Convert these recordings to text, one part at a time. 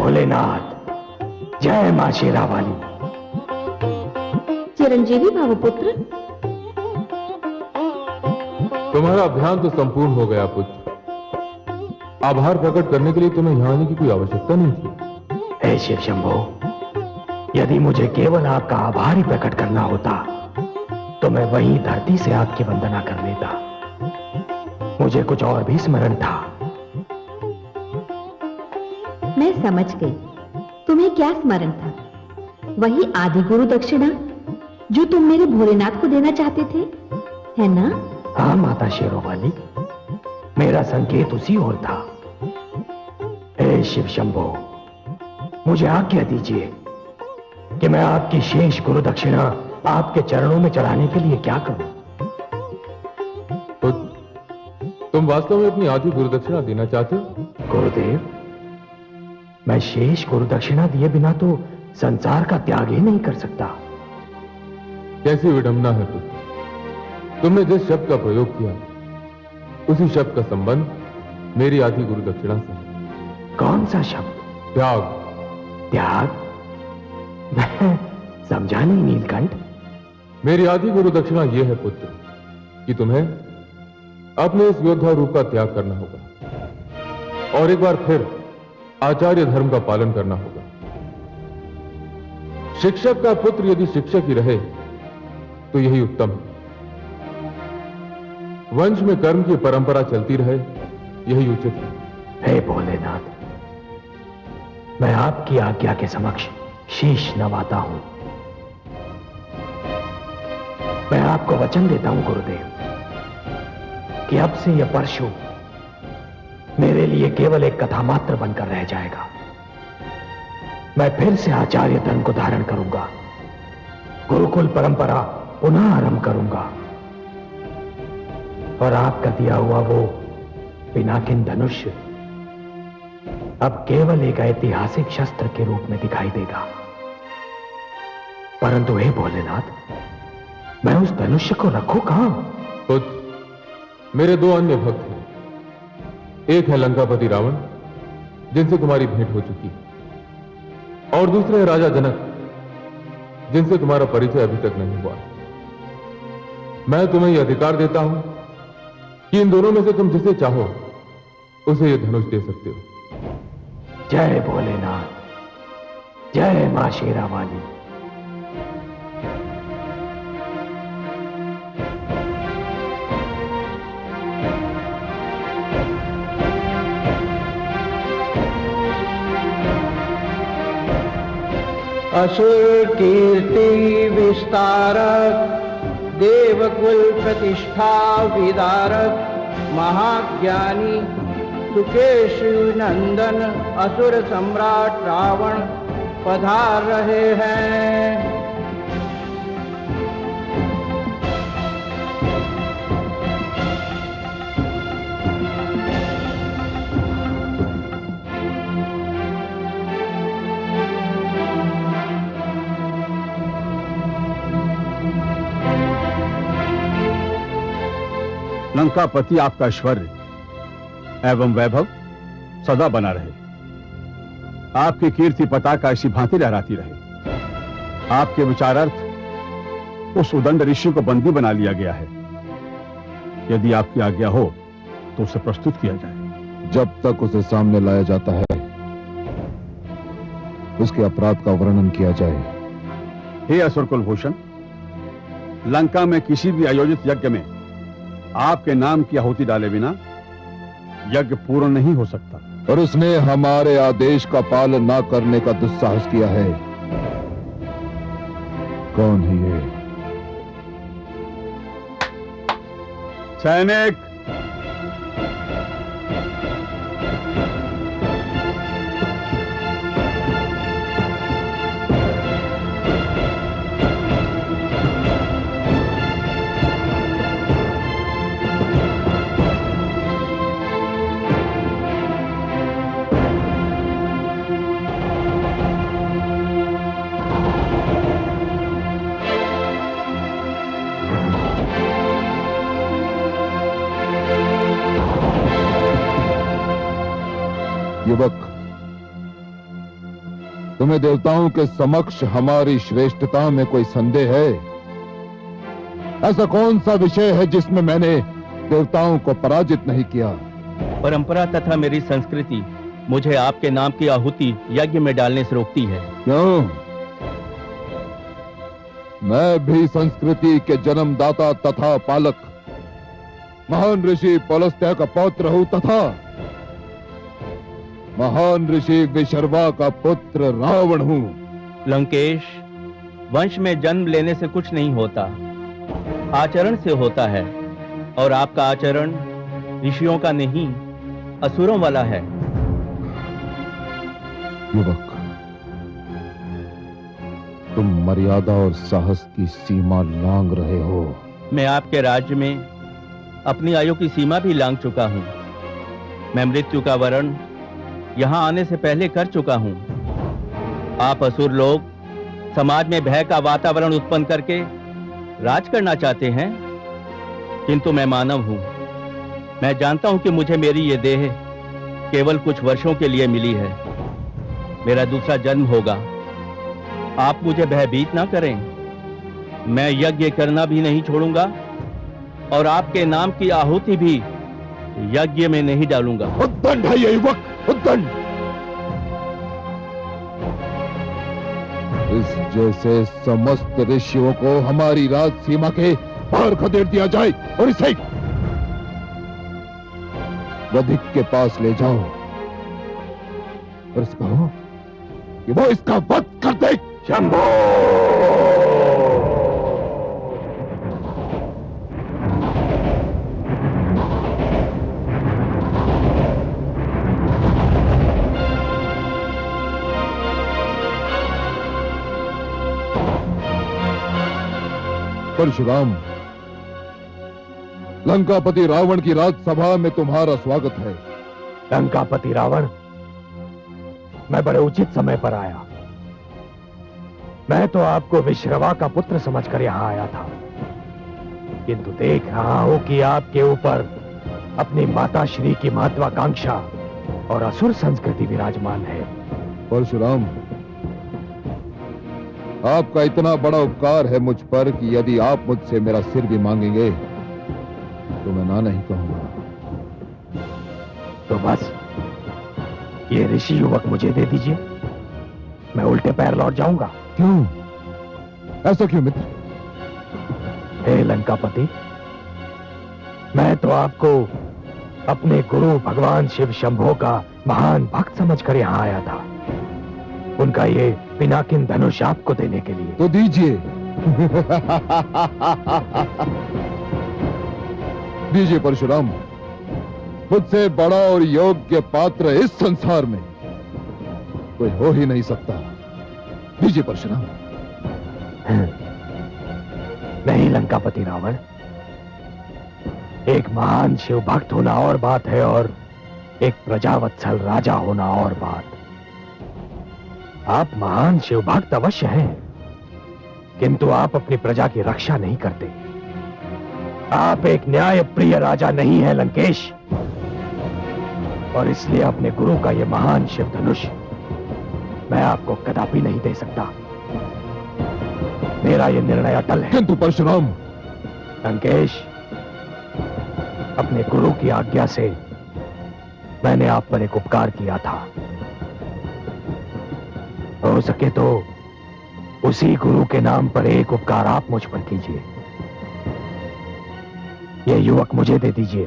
भोलेनाथ, जय मां शेरावाली। चिरंजीवी भावपुत्र, तुम्हारा अभियान तो संपूर्ण हो गया पुत्र। आभार प्रकट करने के लिए तुम्हें यहां आने की कोई आवश्यकता नहीं थी। हे शिव शंभो, यदि मुझे केवल आपका आभार ही प्रकट करना होता तो मैं वहीं धरती से आपकी वंदना कर लेता। मुझे कुछ और भी स्मरण था। मैं समझ गई तुम्हें क्या स्मरण था। वही आदि गुरु दक्षिणा जो तुम मेरे भोलेनाथ को देना चाहते थे, है ना? हाँ माता शेरोवाली, मेरा संकेत उसी ओर था। हे शिव शंभो, मुझे आज्ञा दीजिए कि मैं आपकी शेष गुरु दक्षिणा आपके चरणों में चढ़ाने के लिए क्या करूं? तो तुम वास्तव में अपनी आधी गुरु दक्षिणा देना चाहते हो? गुरुदेव, मैं शेष गुरु दक्षिणा दिए बिना तो संसार का त्याग ही नहीं कर सकता। कैसी विडंबना है पुत्र। तुमने जिस शब्द का प्रयोग किया उसी शब्द का संबंध मेरी आधी गुरु दक्षिणा से है। कौन सा शब्द? त्याग। त्याग? मैं समझा नहीं नीलकंठ। मेरी आधी गुरु दक्षिणा यह है पुत्र कि तुम्हें अपने इस योद्धा रूप का त्याग करना होगा और एक बार फिर आचार्य धर्म का पालन करना होगा। शिक्षक का पुत्र यदि शिक्षक ही रहे तो यही उत्तम है। वंश में कर्म की परंपरा चलती रहे, यही उचित है। हे भोलेनाथ, मैं आपकी आज्ञा के समक्ष शीश नवाता हूं। मैं आपको वचन देता हूं गुरुदेव कि अब से यह परशु मेरे लिए केवल एक कथा मात्र बनकर रह जाएगा। मैं फिर से आचार्य धर्म को धारण करूंगा, गुरुकुल परंपरा पुनः आरंभ करूंगा और आपका दिया हुआ वो पिनाकिन धनुष अब केवल एक ऐतिहासिक शस्त्र के रूप में दिखाई देगा। परंतु हे भोलेनाथ, मैं उस धनुष्य को रखूं कहां? पुत्र, मेरे दो अन्य भक्त हैं। एक है लंकापति रावण, जिनसे तुम्हारी भेंट हो चुकी, और दूसरे है राजा जनक, जिनसे तुम्हारा परिचय अभी तक नहीं हुआ। मैं तुम्हें यह अधिकार देता हूं कि इन दोनों में से तुम जिसे चाहो उसे यह धनुष दे सकते हो। जय भोलेनाथ, जय मां शेरावाली। असुर कीर्ति विस्तारक, देवकुल प्रतिष्ठा विदारक, महाज्ञानी सुकेशु नंदन असुर सम्राट रावण पधार रहे हैं। लंकापति, आपका ऐश्वर्य एवं वैभव सदा बना रहे। आपकी कीर्ति पताका ऐसी भांति लहराती रहे। आपके विचारार्थ उस उदंड ऋषि को बंदी बना लिया गया है। यदि आपकी आज्ञा हो तो उसे प्रस्तुत किया जाए। जब तक उसे सामने लाया जाता है उसके अपराध का वर्णन किया जाए। हे असुर कुलभूषण, लंका में किसी भी आयोजित यज्ञ में आपके नाम की आहुति डाले बिना यज्ञ पूर्ण नहीं हो सकता। और उसने हमारे आदेश का पालन न करने का दुस्साहस किया है। कौन है ये? सैनिक, युवक, तुम्हें देवताओं के समक्ष हमारी श्रेष्ठता में कोई संदेह है? ऐसा कौन सा विषय है जिसमें मैंने देवताओं को पराजित नहीं किया? परंपरा तथा मेरी संस्कृति मुझे आपके नाम की आहुति यज्ञ में डालने से रोकती है। क्यों? मैं भी संस्कृति के जन्मदाता तथा पालक महान ऋषि पुलस्त्य का पौत्र हूं तथा महान ऋषि विशर्वा का पुत्र रावण हूं। लंकेश, वंश में जन्म लेने से कुछ नहीं होता, आचरण से होता है, और आपका आचरण ऋषियों का नहीं, असुरों वाला है। युवक, तुम मर्यादा और साहस की सीमा लांघ रहे हो। मैं आपके राज्य में अपनी आयु की सीमा भी लांघ चुका हूं। मैं मृत्यु का वरण यहां आने से पहले कर चुका हूं। आप असुर लोग समाज में भय का वातावरण उत्पन्न करके राज करना चाहते हैं, किंतु मैं मानव हूं। मैं जानता हूं कि मुझे मेरी ये देह केवल कुछ वर्षों के लिए मिली है। मेरा दूसरा जन्म होगा। आप मुझे भयभीत ना करें। मैं यज्ञ करना भी नहीं छोड़ूंगा और आपके नाम की आहुति भी यज्ञ में नहीं डालूंगा। उद्दंड है ये युवक, उद्दंड। इस जैसे समस्त ऋषियों को हमारी राज सीमा के बाहर खदेड़ दिया जाए और इसे वधिक के पास ले जाओ और इसको कहो कि वो इसका वध कर दे। शंभो! परशुराम, लंकापति रावण की राजसभा में तुम्हारा स्वागत है। लंकापति रावण, मैं बड़े उचित समय पर आया। मैं तो आपको विश्रवा का पुत्र समझकर यहां आया था, किंतु देख रहा हूं कि आपके ऊपर अपनी माताश्री की महत्वाकांक्षा और असुर संस्कृति विराजमान है। परशुराम, आपका इतना बड़ा उपकार है मुझ पर कि यदि आप मुझसे मेरा सिर भी मांगेंगे तो मैं ना नहीं कहूंगा। तो बस ये ऋषि युवक मुझे दे दीजिए, मैं उल्टे पैर लौट जाऊंगा। क्यों? ऐसा क्यों मित्र? हे लंकापति, मैं तो आपको अपने गुरु भगवान शिव शंभो का महान भक्त समझकर यहां आया था, उनका ये पिनाकिन धनुष आपको देने के लिए। तो दीजिए। दीजिए परशुराम, मुझसे बड़ा और योग्य पात्र इस संसार में कोई हो ही नहीं सकता। दीजिए परशुराम। नहीं लंकापति रावण, एक महान शिव भक्त होना और बात है और एक प्रजावत्सल राजा होना और बात। आप महान शिव भक्त अवश्य हैं, किंतु आप अपनी प्रजा की रक्षा नहीं करते। आप एक न्याय प्रिय राजा नहीं है लंकेश, और इसलिए अपने गुरु का यह महान शिव धनुष मैं आपको कदापि नहीं दे सकता। मेरा यह निर्णय अटल है। किंतु परशुराम। लंकेश, अपने गुरु की आज्ञा से मैंने आप पर एक उपकार किया था। हो सके तो उसी गुरु के नाम पर एक उपकार आप मुझ पर कीजिए। यह युवक मुझे दे दीजिए।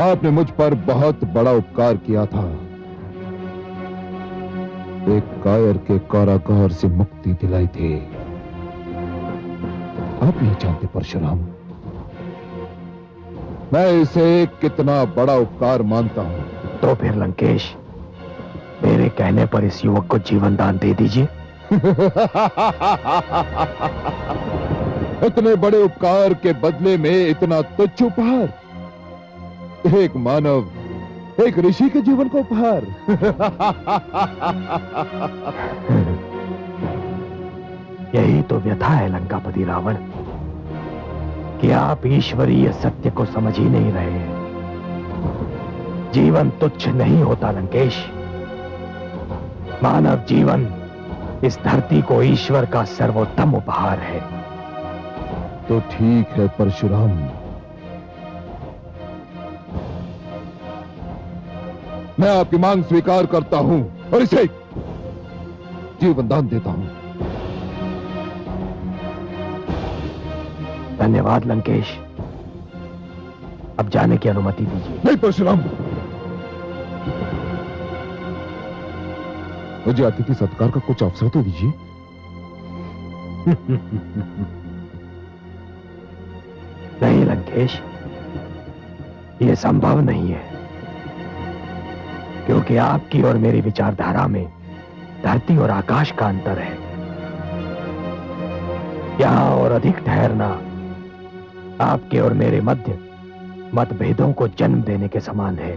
आपने मुझ पर बहुत बड़ा उपकार किया था। एक कायर के कारागार से मुक्ति दिलाई थी। आप नहीं जानते परशुराम, मैं इसे कितना बड़ा उपकार मानता हूं। तो फिर लंकेश, मेरे कहने पर इस युवक को जीवन दान दे दीजिए। इतने बड़े उपकार के बदले में इतना तुच्छ उपहार? एक मानव, एक ऋषि के जीवन को उपहार। यही तो व्यथा है लंकापति रावण, कि आप ईश्वरीय सत्य को समझ ही नहीं रहे हैं। जीवन तुच्छ नहीं होता लंकेश, मानव जीवन इस धरती को ईश्वर का सर्वोत्तम उपहार है। तो ठीक है परशुराम, मैं आपकी मांग स्वीकार करता हूं और इसे जीवन दान देता हूं। धन्यवाद लंकेश। अब जाने की अनुमति दीजिए। नहीं परशुराम, मुझे अतिथि सत्कार का कुछ अवसर तो दीजिए। नहीं लंकेश, यह संभव नहीं है, क्योंकि आपकी और मेरी विचारधारा में धरती और आकाश का अंतर है। यहां और अधिक ठहरना आपके और मेरे मध्य मतभेदों को जन्म देने के समान है।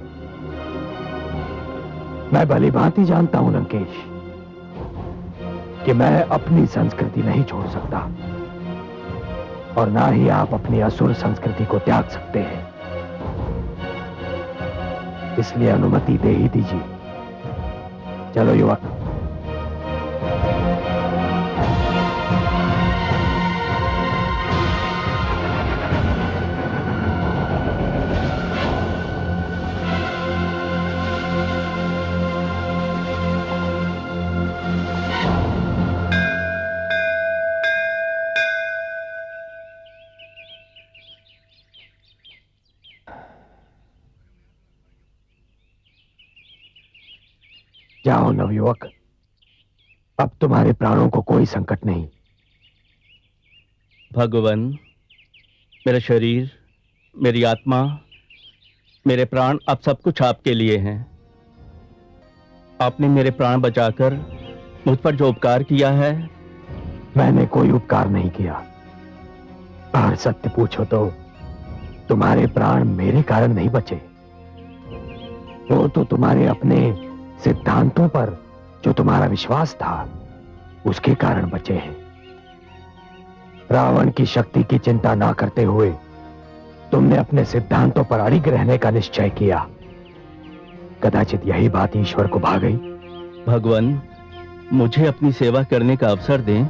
मैं भली भांति जानता हूं लंकेश कि मैं अपनी संस्कृति नहीं छोड़ सकता और ना ही आप अपनी असुर संस्कृति को त्याग सकते हैं। इसलिए अनुमति दे ही दीजिए। चलो युवक। जाओ नवयुवक, अब तुम्हारे प्राणों को कोई संकट नहीं। भगवान, मेरा शरीर, मेरी आत्मा, मेरे प्राण, अब सब कुछ आपके लिए हैं। आपने मेरे प्राण बचाकर मुझ पर जो उपकार किया है। मैंने कोई उपकार नहीं किया, और सत्य पूछो तो तुम्हारे प्राण मेरे कारण नहीं बचे। वो तो तुम्हारे अपने सिद्धांतों पर जो तुम्हारा विश्वास था उसके कारण बचे हैं। रावण की शक्ति की चिंता ना करते हुए तुमने अपने सिद्धांतों पर अड़िग रहने का निश्चय किया। कदाचित यही बात ईश्वर को भा गई। भगवान, मुझे अपनी सेवा करने का अवसर दें।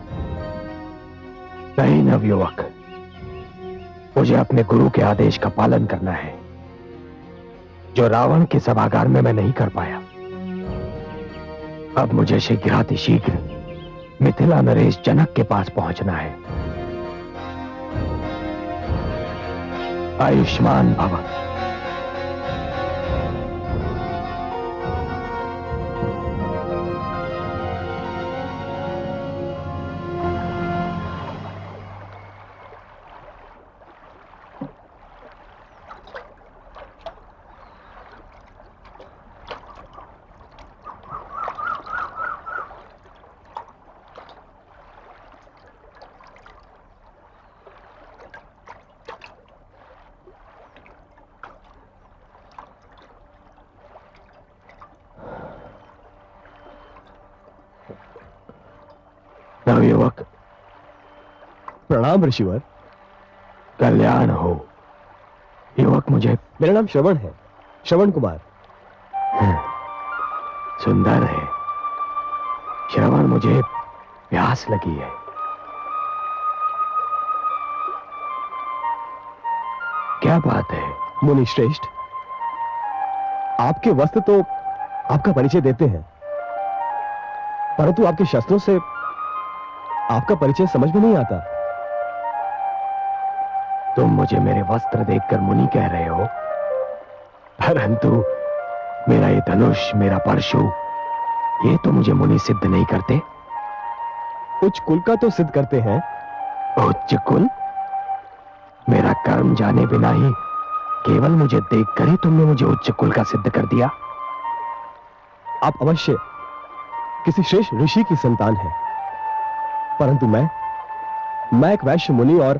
नहीं नवयुवक, मुझे अपने गुरु के आदेश का पालन करना है, जो रावण के सभागार में मैं नहीं कर पाया। अब मुझे शीघ्रातिशीघ्र मिथिला नरेश जनक के पास पहुंचना है। आयुष्मान भव। नवयुवक, प्रणाम ऋषिवर। कल्याण हो। युवक, मुझे मेरा नाम श्रवण है, श्रवण कुमार। सुंदर है श्रवण, मुझे प्यास लगी है। क्या बात है? मुनि श्रेष्ठ, आपके वस्त्र तो आपका परिचय देते हैं, परंतु आपके शस्त्रों से आपका परिचय समझ में नहीं आता। तुम मुझे मेरे वस्त्र देखकर मुनि कह रहे हो, परंतु मेरा ये धनुष, मेरा परशु, ये तो मुझे मुनि सिद्ध नहीं करते। उच्च कुल का तो सिद्ध करते हैं। उच्च कुल? मेरा कर्म जाने बिना ही केवल मुझे देखकर ही तुमने मुझे उच्च कुल का सिद्ध कर दिया। आप अवश्य किसी श्रेष्ठ ऋषि की संतान हैं, परंतु मैं एक वैश्य मुनि और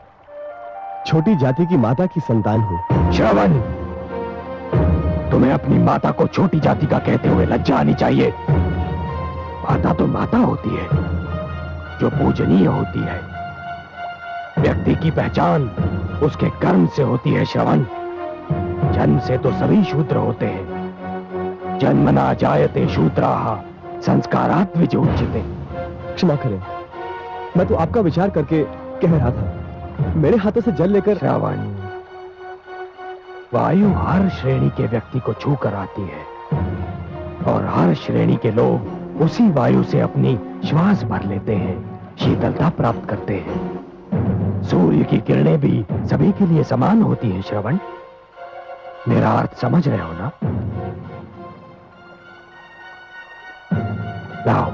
छोटी जाति की माता की संतान हूं। श्रवण, तुम्हें अपनी माता को छोटी जाति का कहते हुए लज्जा आनी चाहिए। माता तो माता होती है, जो पूजनीय होती है। व्यक्ति की पहचान उसके कर्म से होती है। श्रवण, जन्म से तो सभी शूद्र होते हैं। जन्मना जायते शूद्राः संस्कारात् विजोच्यते। क्षमा करें, मैं तो आपका विचार करके कह रहा था। मेरे हाथों से जल लेकर। श्रावण, वायु हर श्रेणी के व्यक्ति को छू कर आती है और हर श्रेणी के लोग उसी वायु से अपनी श्वास भर लेते हैं, शीतलता प्राप्त करते हैं। सूर्य की किरणें भी सभी के लिए समान होती हैं। श्रवण, मेरा अर्थ समझ रहे हो ना? लाओ,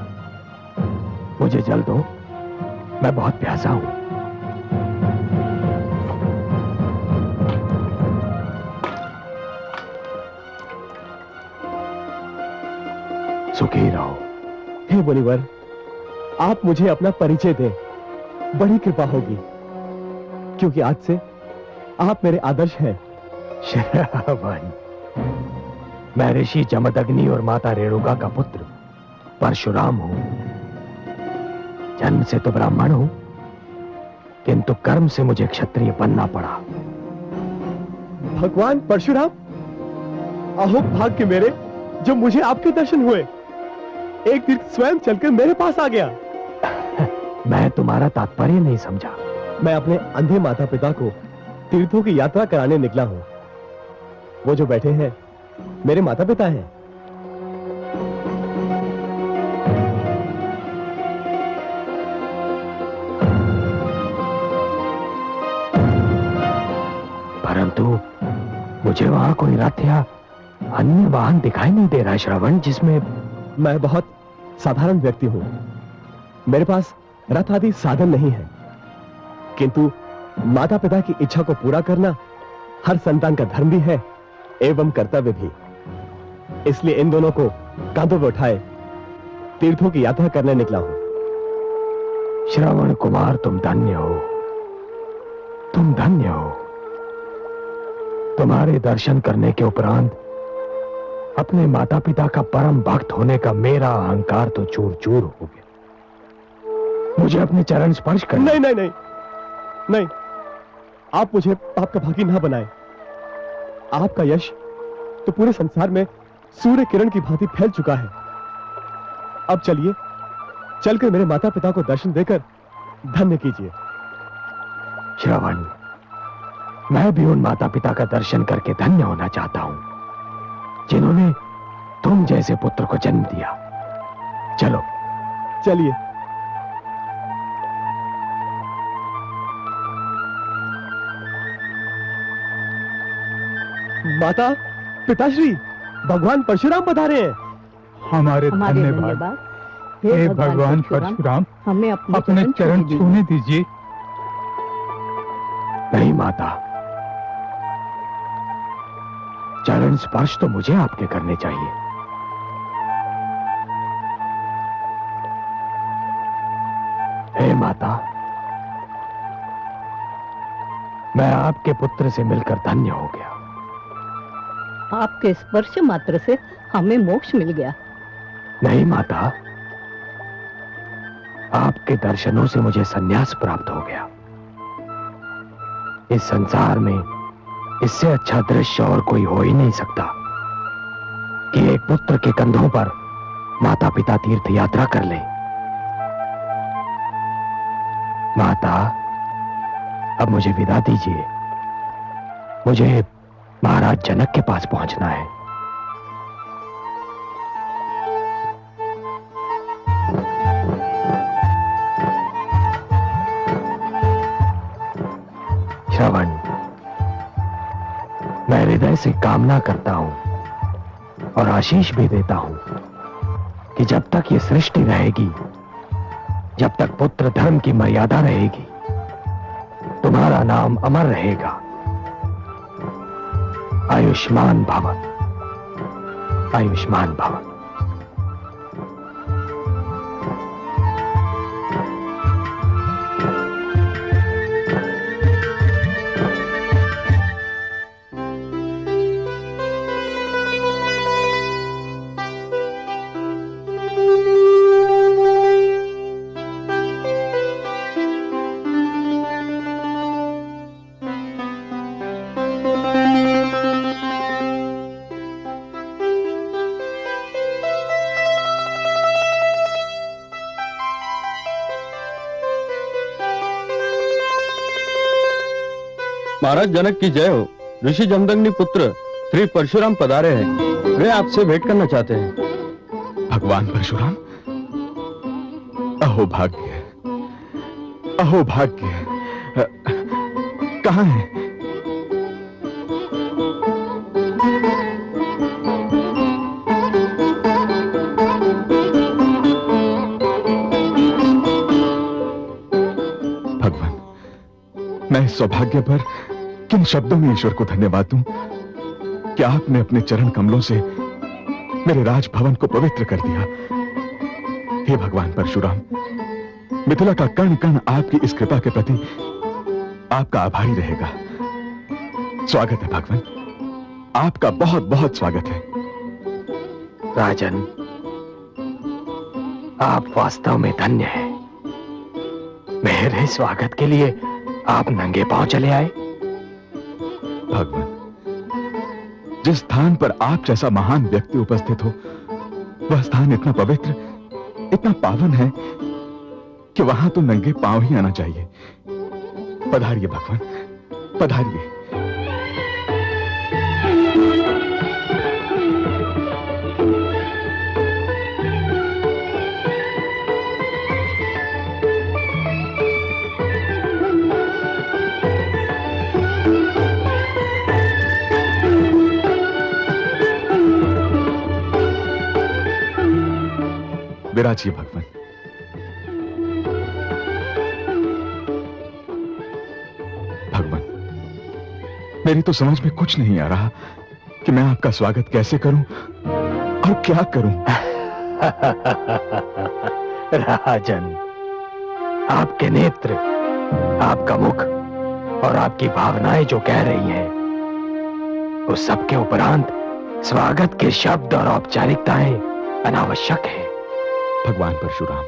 मुझे जल दो, मैं बहुत प्यासा हूं। सुखी रहो। हे मुनिवर, आप मुझे अपना परिचय दें, बड़ी कृपा होगी, क्योंकि आज से आप मेरे आदर्श हैं। श्रावण, मैं ऋषि जमदग्नि और माता रेणुका का पुत्र परशुराम हूं। जन्म से तो ब्राह्मण हूं, किंतु कर्म से मुझे क्षत्रिय बनना पड़ा। भगवान परशुराम, अहो भाग्य मेरे, जो मुझे आपके दर्शन हुए। एक तीर्थ स्वयं चलकर मेरे पास आ गया। मैं तुम्हारा तात्पर्य नहीं समझा। मैं अपने अंधे माता पिता को तीर्थों की यात्रा कराने निकला हूं। वो जो बैठे हैं मेरे माता पिता हैं। परंतु मुझे वहां कोई रथ या अन्य वाहन दिखाई नहीं दे रहा श्रवण, जिसमें मैं बहुत साधारण व्यक्ति हूं। मेरे पास रथ आदि साधन नहीं है, किंतु माता पिता की इच्छा को पूरा करना हर संतान का धर्म भी है एवं कर्तव्य भी। इसलिए इन दोनों को कांधों पर उठाए तीर्थों की यात्रा करने निकला हूं। श्रवण कुमार, तुम धन्य हो, तुम धन्य हो। तुम्हारे दर्शन करने के उपरांत अपने माता पिता का परम भक्त होने का मेरा अहंकार तो चूर चूर हो गया। मुझे अपने चरण स्पर्श कर। नहीं नहीं नहीं नहीं, आप मुझे पाप का भागी ना बनाए। आपका यश तो पूरे संसार में सूर्य किरण की भांति फैल चुका है। अब चलिए, चलकर मेरे माता पिता को दर्शन देकर धन्य कीजिए। श्रवण, मैं भी उन माता पिता का दर्शन करके धन्य होना चाहता हूं जिन्होंने तुम जैसे पुत्र को जन्म दिया। चलो चलिए। माता पिताश्री, भगवान परशुराम पधारे हैं। हमारे धन्यवाद। हे भगवान परशुराम, हमें अपने चरण छूने दीजिए। नहीं माता, चरण स्पर्श तो मुझे आपके करने चाहिए। हे माता, मैं आपके पुत्र से मिलकर धन्य हो गया। आपके स्पर्श मात्र से हमें मोक्ष मिल गया। नहीं माता, आपके दर्शनों से मुझे संन्यास प्राप्त हो गया। इस संसार में इससे अच्छा दृश्य और कोई हो ही नहीं सकता कि एक पुत्र के कंधों पर माता पिता तीर्थ यात्रा कर ले। माता, अब मुझे विदा दीजिए। मुझे महाराज जनक के पास पहुंचना है। श्रवण, मैं हृदय से कामना करता हूं और आशीष भी देता हूं कि जब तक ये सृष्टि रहेगी, जब तक पुत्र धर्म की मर्यादा रहेगी, तुम्हारा नाम अमर रहेगा। आयुष्मान भव, आयुष्मान भव। महाराज जनक की जय हो। ऋषि जमदग्नि पुत्र श्री परशुराम पधारे हैं। वे आपसे भेंट करना चाहते हैं। भगवान परशुराम, अहो भाग्य, अहो भाग्य। कहां है? भगवान, मैं इस सौभाग्य पर किन शब्दों में ईश्वर को धन्यवाद दूं कि आपने अपने चरण कमलों से मेरे राजभवन को पवित्र कर दिया। हे भगवान परशुराम, मिथिला का कण कण आपकी इस कृपा के प्रति आपका आभारी रहेगा। स्वागत है भगवान, आपका बहुत बहुत स्वागत है। राजन, आप वास्तव में धन्य हैं। मेरे स्वागत के लिए आप नंगे पांव चले आए। भगवान, जिस स्थान पर आप जैसा महान व्यक्ति उपस्थित हो, वह स्थान इतना पवित्र, इतना पावन है कि वहां तो नंगे पांव ही आना चाहिए। पधारिए भगवान, पधारिए। विराजिए भगवान। भगवान, मेरी तो समझ में कुछ नहीं आ रहा कि मैं आपका स्वागत कैसे करूं और क्या करूं। राजन, आपके नेत्र, आपका मुख और आपकी भावनाएं जो कह रही हैं, उस सबके उपरांत स्वागत के शब्द और औपचारिकताएं अनावश्यक है। भगवान परशुराम,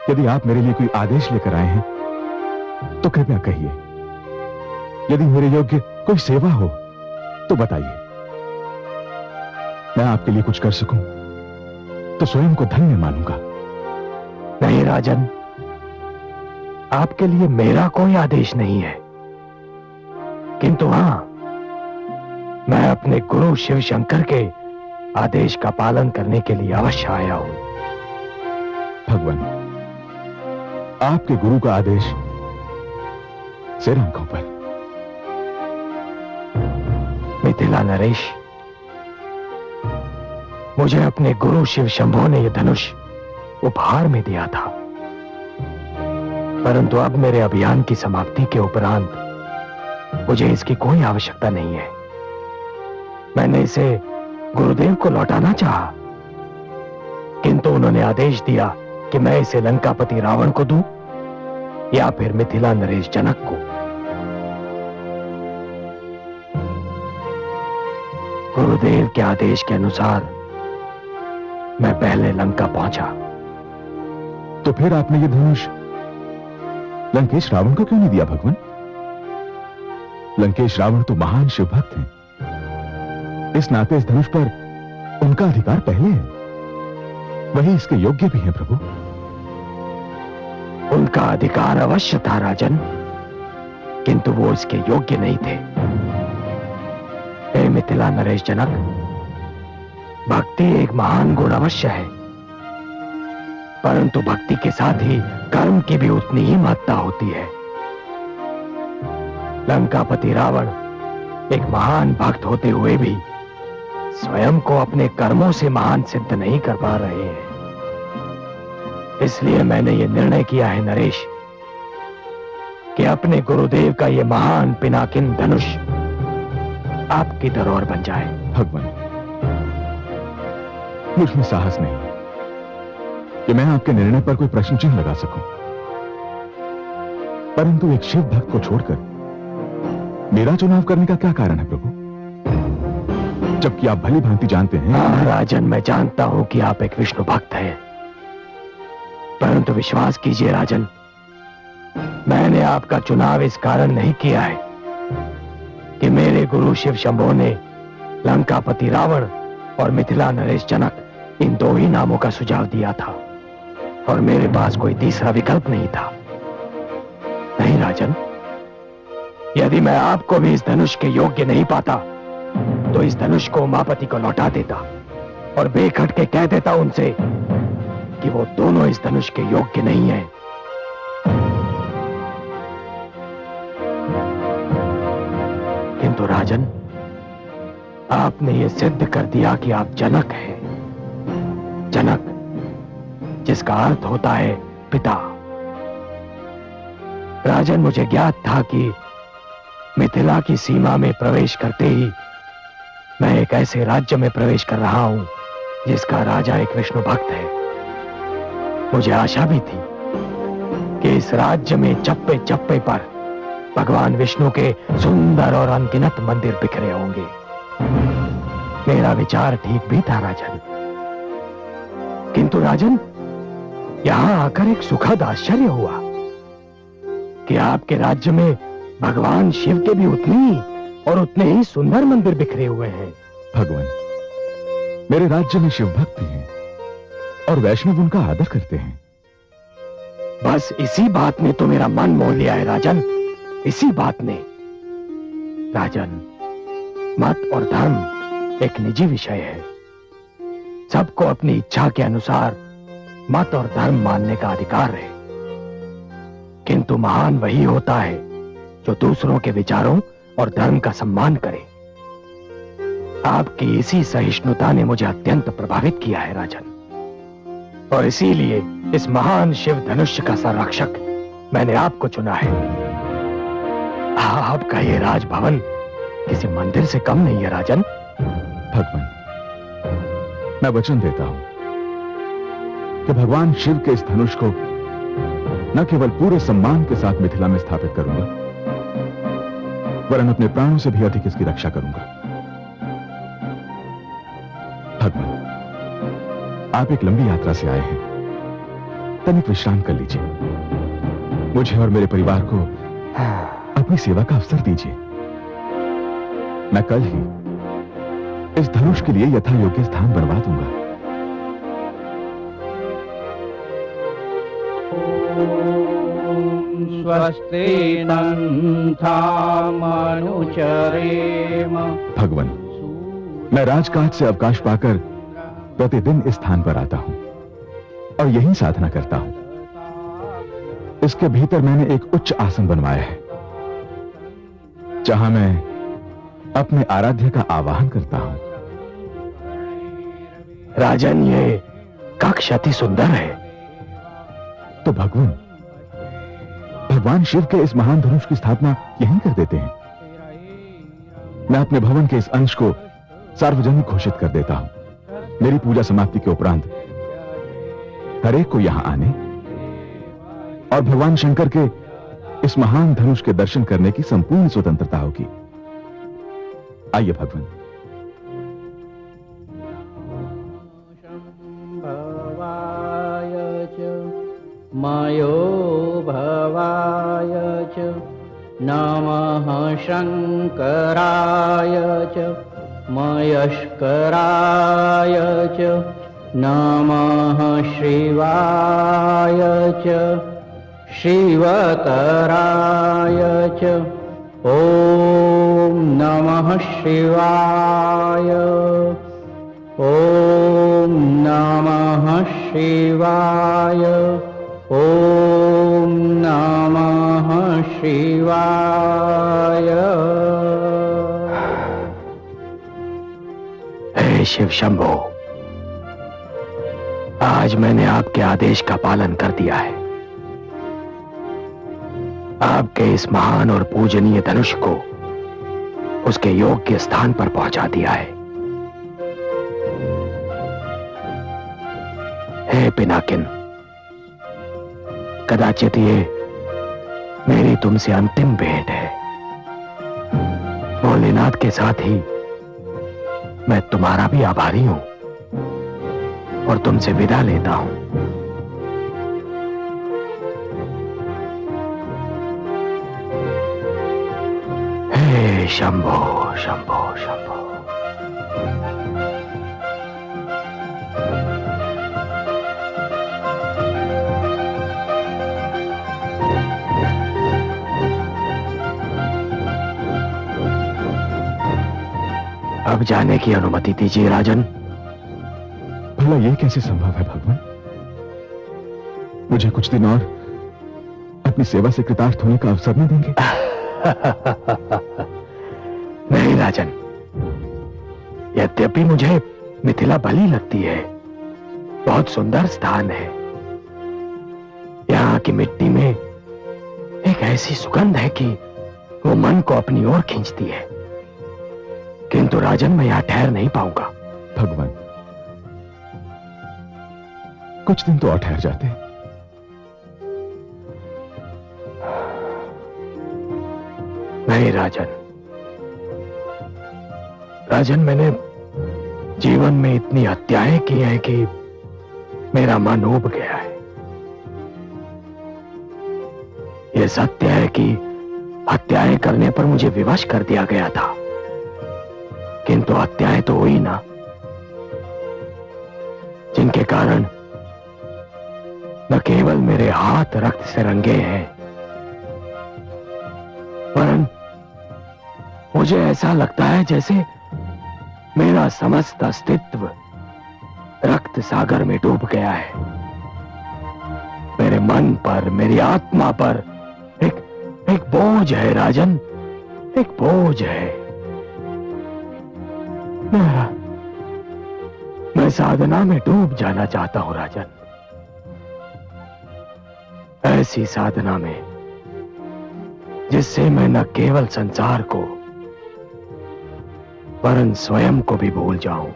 यदि आप मेरे लिए कोई आदेश लेकर आए हैं तो कृपया कहिए। यदि मेरे योग्य कोई सेवा हो तो बताइए। मैं आपके लिए कुछ कर सकूं तो स्वयं को धन्य मानूंगा। नहीं राजन, आपके लिए मेरा कोई आदेश नहीं है, किंतु हां, मैं अपने गुरु शिव शंकर के आदेश का पालन करने के लिए अवश्य आया हूं। भगवान, आपके गुरु का आदेश सिर आंखों पर। मिथिला नरेश, मुझे अपने गुरु शिव शंभो ने यह धनुष उपहार में दिया था, परंतु अब मेरे अभियान की समाप्ति के उपरांत मुझे इसकी कोई आवश्यकता नहीं है। मैंने इसे गुरुदेव को लौटाना चाहा, किंतु उन्होंने आदेश दिया कि मैं इसे लंकापति रावण को दूं या फिर मिथिला नरेश जनक को। गुरुदेव के आदेश के अनुसार मैं पहले लंका पहुंचा। तो फिर आपने ये धनुष लंकेश रावण को क्यों नहीं दिया भगवान? लंकेश रावण तो महान शिव भक्त हैं। इस नाते इस धनुष पर उनका अधिकार पहले है, वही इसके योग्य भी हैं प्रभु। उनका अधिकार अवश्य था राजन, किंतु वो इसके योग्य नहीं थे। हे मिथिला नरेश जनक, भक्ति एक महान गुण अवश्य है, परंतु भक्ति के साथ ही कर्म की भी उतनी ही महत्ता होती है। लंकापति रावण एक महान भक्त होते हुए भी स्वयं को अपने कर्मों से महान सिद्ध नहीं कर पा रहे हैं। इसलिए मैंने यह निर्णय किया है नरेश कि अपने गुरुदेव का यह महान पिनाकिन धनुष आपकी धरोहर बन जाए। भगवान, मुझ में साहस नहीं कि मैं आपके निर्णय पर कोई प्रश्न चिन्ह लगा सकूं, परंतु एक शिव भक्त को छोड़कर मेरा चुनाव करने का क्या कारण है प्रभु? जबकि आप भली भांति जानते हैं। हाँ राजन, मैं जानता हूं कि आप एक विष्णु भक्त हैं, परंतु विश्वास कीजिए राजन, मैंने आपका चुनाव इस कारण नहीं किया है कि मेरे गुरु शिव शंभो ने लंकापति रावण और मिथिला नरेश जनक इन दो ही नामों का सुझाव दिया था और मेरे पास कोई तीसरा विकल्प नहीं था। नहीं राजन, यदि मैं आपको भी इस धनुष के योग्य नहीं पाता तो इस धनुष को उमापति को लौटा देता और बेखट के कह देता उनसे कि वो दोनों इस धनुष के योग्य नहीं हैं। किंतु राजन, आपने ये सिद्ध कर दिया कि आप जनक हैं। जनक, जिसका अर्थ होता है पिता। राजन, मुझे ज्ञात था कि मिथिला की सीमा में प्रवेश करते ही मैं एक ऐसे राज्य में प्रवेश कर रहा हूं जिसका राजा एक विष्णु भक्त है। मुझे आशा भी थी कि इस राज्य में चप्पे चप्पे पर भगवान विष्णु के सुंदर और अनगिनत मंदिर बिखरे होंगे। मेरा विचार ठीक भी था राजन। किंतु राजन, यहां आकर एक सुखद आश्चर्य हुआ कि आपके राज्य में भगवान शिव के भी उतने ही सुंदर मंदिर बिखरे हुए हैं। भगवान, मेरे राज्य में शिव भक्त भी हैं और वैष्णव उनका आदर करते हैं। बस इसी बात ने तो मेरा मन मोह लिया है राजन, इसी बात ने। राजन, मत और धर्म एक निजी विषय है। सबको अपनी इच्छा के अनुसार मत और धर्म मानने का अधिकार है। किंतु महान वही होता है जो दूसरों के विचारों और धर्म का सम्मान करे। आपकी इसी सहिष्णुता ने मुझे अत्यंत प्रभावित किया है राजन, और इसीलिए इस महान शिव धनुष्य का संरक्षक मैंने आपको चुना है। आपका ये राजभवन किसी मंदिर से कम नहीं है राजन। भगवान, मैं वचन देता हूं कि भगवान शिव के इस धनुष को न केवल पूरे सम्मान के साथ मिथिला में स्थापित करूंगा, वरन अपने प्राणों से भी अधिक इसकी रक्षा करूंगा। भगवान, आप एक लंबी यात्रा से आए हैं, तनिक विश्राम कर लीजिए। मुझे और मेरे परिवार को अपनी सेवा का अवसर दीजिए। मैं कल ही इस धनुष के लिए यथा योग्य स्थान बनवा दूंगा। स्वस्ति नन्थामनुचरेम। भगवान, मैं राजकाज से अवकाश पाकर प्रतिदिन इस स्थान पर आता हूं और यहीं साधना करता हूं। इसके भीतर मैंने एक उच्च आसन बनवाया है जहां मैं अपने आराध्य का आवाहन करता हूं। राजन, ये कक्ष अति सुंदर है। तो भगवान शिव के इस महान धनुष की स्थापना यहीं कर देते हैं। मैं अपने भवन के इस अंश को सार्वजनिक घोषित कर देता हूं। मेरी पूजा समाप्ति के उपरांत हर एक को यहां आने और भगवान शंकर के इस महान धनुष के दर्शन करने की संपूर्ण स्वतंत्रता होगी। आइए भगवान। मयो भवाय च नमः शंकराय च मयस्कराय च नमः शिवाय च शिवतराय च ॐ नमः शिवाय ॐ नमः शिवाय ॐ नमः शिवाय। हे शिव शंभो, आज मैंने आपके आदेश का पालन कर दिया है। आपके इस महान और पूजनीय धनुष को उसके योग्य स्थान पर पहुंचा दिया है। हे पिनाकिन, कदाचित ये मेरी तुमसे अंतिम भेंट है। भोलेनाथ के साथ ही मैं तुम्हारा भी आभारी हूं और तुमसे विदा लेता हूं। हे शंभो शंभो शंभो। अब जाने की अनुमति दीजिए राजन। भला ये कैसे संभव है भगवान? मुझे कुछ दिन और अपनी सेवा से कृतार्थ होने का अवसर नहीं देंगे? नहीं राजन, यद्यपि मुझे मिथिला भली लगती है, बहुत सुंदर स्थान है। यहाँ की मिट्टी में एक ऐसी सुगंध है कि वो मन को अपनी ओर खींचती है, किंतु राजन मैं यहां ठहर नहीं पाऊंगा। भगवान, कुछ दिन तो और ठहर जाते। नहीं राजन, राजन मैंने जीवन में इतनी हत्याएं की हैं कि मेरा मन ऊब गया है। यह सत्य है कि हत्याएं करने पर मुझे विवश कर दिया गया था, किंतु हत्याएं तो हुई ना, जिनके कारण न केवल मेरे हाथ रक्त से रंगे हैं, वरन मुझे ऐसा लगता है जैसे मेरा समस्त अस्तित्व रक्त सागर में डूब गया है। मेरे मन पर, मेरी आत्मा पर एक बोझ है राजन, एक बोझ है। मैं साधना में डूब जाना चाहता हूं राजन, ऐसी साधना में जिससे मैं न केवल संसार को वरन स्वयं को भी भूल जाऊं।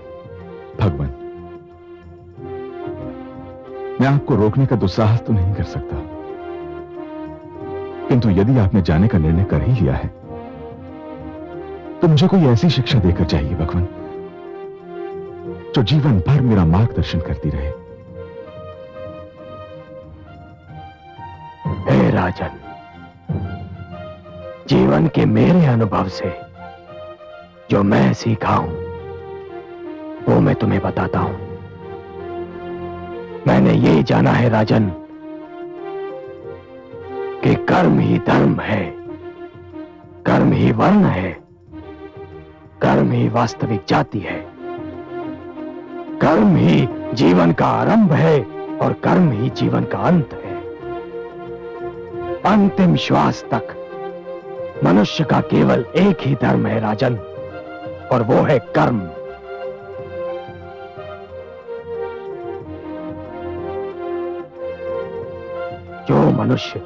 भगवान, मैं आपको रोकने का दुस्साहस तो नहीं कर सकता, किंतु यदि आपने जाने का निर्णय कर ही लिया है तो मुझे कोई ऐसी शिक्षा देकर चाहिए भगवान, जो जीवन भर मेरा मार्गदर्शन करती रहे। हे राजन, जीवन के मेरे अनुभव से जो मैं सीखा हूं वो मैं तुम्हें बताता हूं। मैंने ये जाना है राजन कि कर्म ही धर्म है, कर्म ही वर्ण है, कर्म ही वास्तविक जाति है, कर्म ही जीवन का आरंभ है और कर्म ही जीवन का अंत है। अंतिम श्वास तक मनुष्य का केवल एक ही धर्म है राजन, और वो है कर्म। जो मनुष्य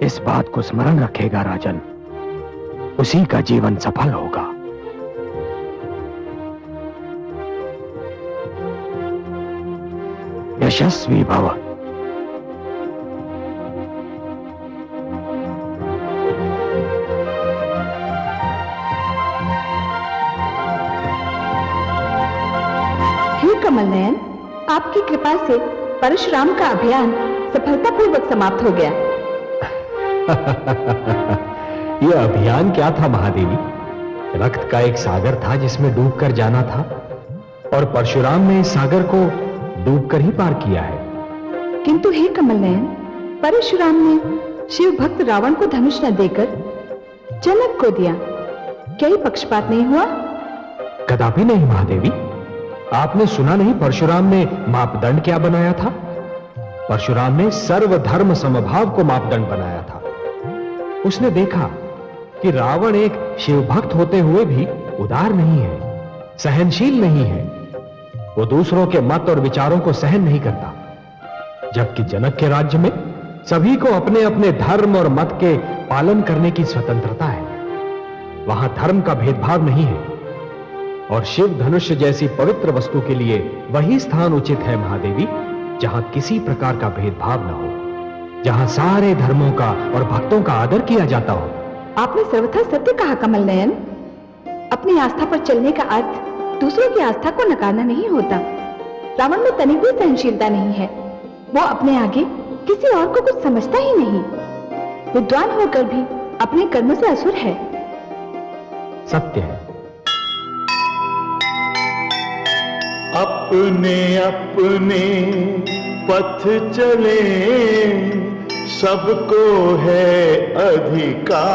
इस बात को स्मरण रखेगा राजन, उसी का जीवन सफल होगा। यशस्वी भव। कमल नयन, आपकी कृपा से परशुराम का अभियान सफलतापूर्वक समाप्त हो गया। यह अभियान क्या था महादेवी? रक्त का एक सागर था जिसमें डूबकर जाना था, और परशुराम ने इस सागर को डूबकर ही पार किया है। किंतु हे कमल नयन, परशुराम ने शिव भक्त रावण को धनुष न देकर जनक को दिया, क्या ये पक्षपात नहीं हुआ? कदापि नहीं महादेवी। आपने सुना नहीं परशुराम ने मापदंड क्या बनाया था? परशुराम ने सर्वधर्म समभाव को मापदंड बनाया था। उसने देखा कि रावण एक शिव भक्त होते हुए भी उदार नहीं है, सहनशील नहीं है, वो दूसरों के मत और विचारों को सहन नहीं करता, जबकि जनक के राज्य में सभी को अपने अपने धर्म और मत के पालन करने की स्वतंत्रता है। वहां धर्म का भेदभाव नहीं है, और शिव धनुष जैसी पवित्र वस्तु के लिए वही स्थान उचित है महादेवी जहां किसी प्रकार का भेदभाव न हो, जहां सारे धर्मों का और भक्तों का आदर किया जाता हो। आपने सर्वथा सत्य कहा कमल नयन। अपनी आस्था पर चलने का अर्थ दूसरों की आस्था को नकारना नहीं होता। रावण में तनिक भी सहनशीलता नहीं है, वो अपने आगे किसी और को कुछ समझता ही नहीं, विद्वान होकर भी अपने कर्मों से असुर है। सत्य है। अपने अपने पथ चले, सबको है अधिकार,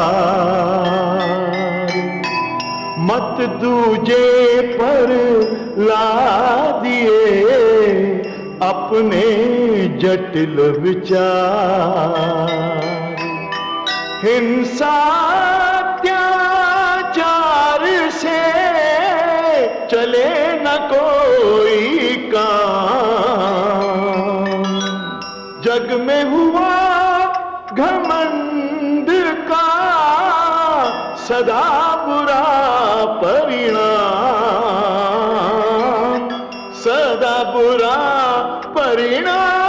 मत दूजे पर ला दिए अपने जटिल विचार। हिंसा अत्याचार से चले न कोई काम। जग में हुआ घमंड का सदा बुरा परिणाम, सदा बुरा परिणाम।